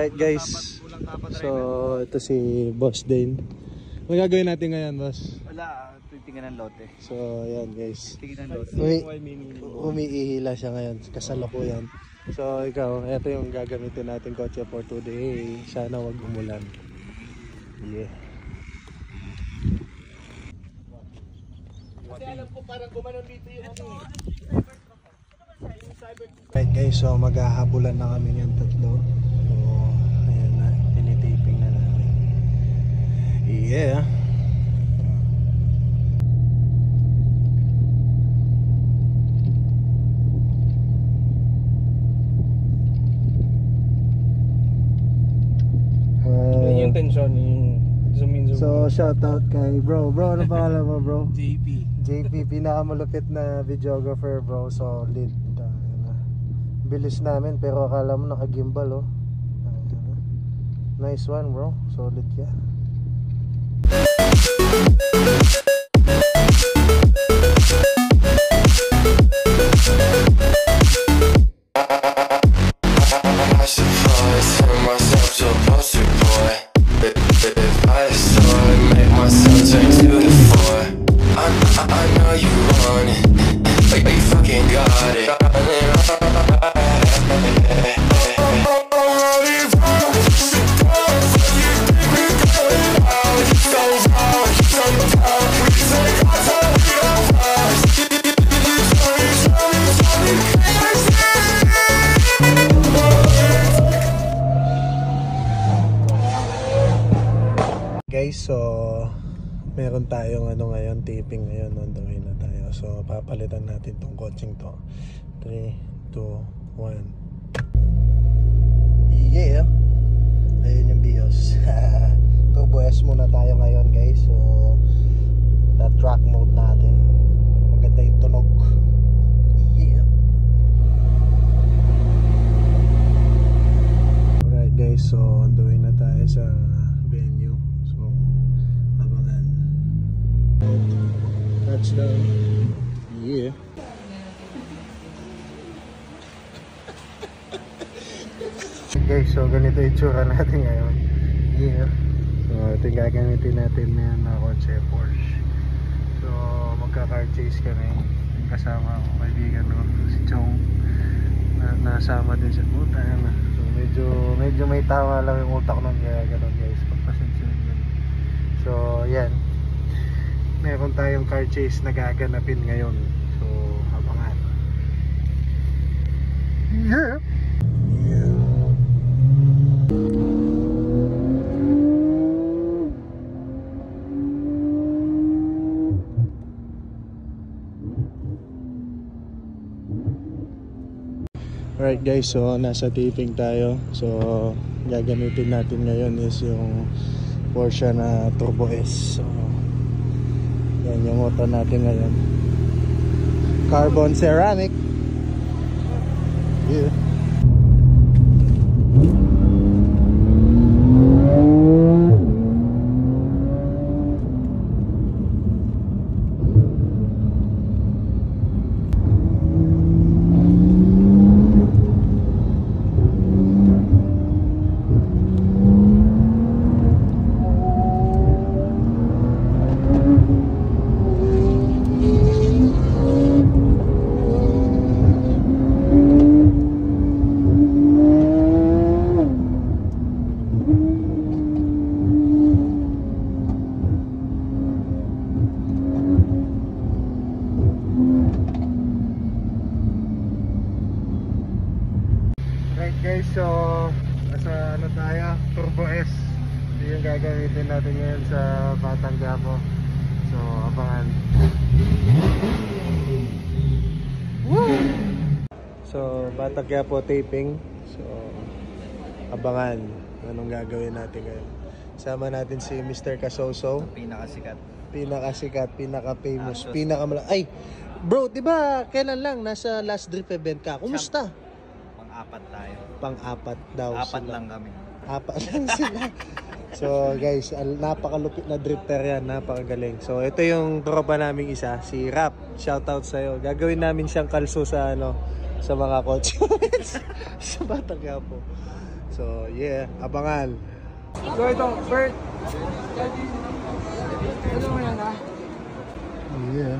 Right guys, so ito si Boss Dane. Ano gagawin natin ngayon, boss? Wala, titingnan ng lote. So ayan guys, Titingnan ng lote. umiihila siya ngayon, kasalukuyan. So ikaw, ito yung gagamitin natin kotse for today. Sana wag umulan. Yeah. Kasi alam ko parang gumanon dito yung ano. Right guys, so maghahabulan na kami yung tatlo. So ayan na, tinitaping na namin. Yeah. Yung tension, yung zoom in zoom. So shout out kay bro, ano pangalan mo bro? JP, pinakamalupit na videographer bro, solid. Bilis namin pero akala mo naka-gimbal oh. Nice one bro, solid ka. Guys, so meron tayong ano ngayon, taping ngayon, on the way na tayo. So papalitan natin tong coaching to. 3, 2, 1. Yeah. Ayun yung BIOS. Turbo S muna tayo ngayon guys. So na track mode natin. Maganda yung tunog. Yeah. Alright guys, so on the way na tayo sa venue. So abangan. Touchdown. Yeah. Guys, so ganito yung tsura natin ngayon. Yeah. So ito yung gagamitin natin na kotse Porsche. So magka-car chase kami. Kasama ko kaibigan ko si Chong na nasama din sa puta. So medyo may tama lang yung utak nun, kaya gano'n guys, pagpasensya nyo. So yan, meron tayong car chase na gaganapin ngayon. So abangan. Yeah. Alright guys, so nasa taping tayo. So gagamitin natin ngayon is yung Porsche na Turbo S. So yan yung motor natin ngayon, carbon ceramic. Yeah. Guys, so nasa ano tayo, Turbo S. Ito yung gagamitin natin ngayon sa Batang Quiapo. So abangan. Woo! So Batang Quiapo taping. So abangan anong gagawin natin ngayon. Sama natin si Mr. Kasoso, pinakasikat, pinaka-famous, ay bro, diba kailan lang nasa last drip event ka? Kumusta? Pang-apat tayo. Pang-apat daw. Apat sila lang kami. Apat lang sila. So guys, napakalupit na drifter yan, napakagaling. So ito yung tropa naming isa, si Rap. Shoutout sa'yo. Gagawin namin siyang kalso sa ano, sa mga kotse sa Batang Quiapo. So, yeah, abangan. So ito, Bert. Ano mo yan ha? Yeah.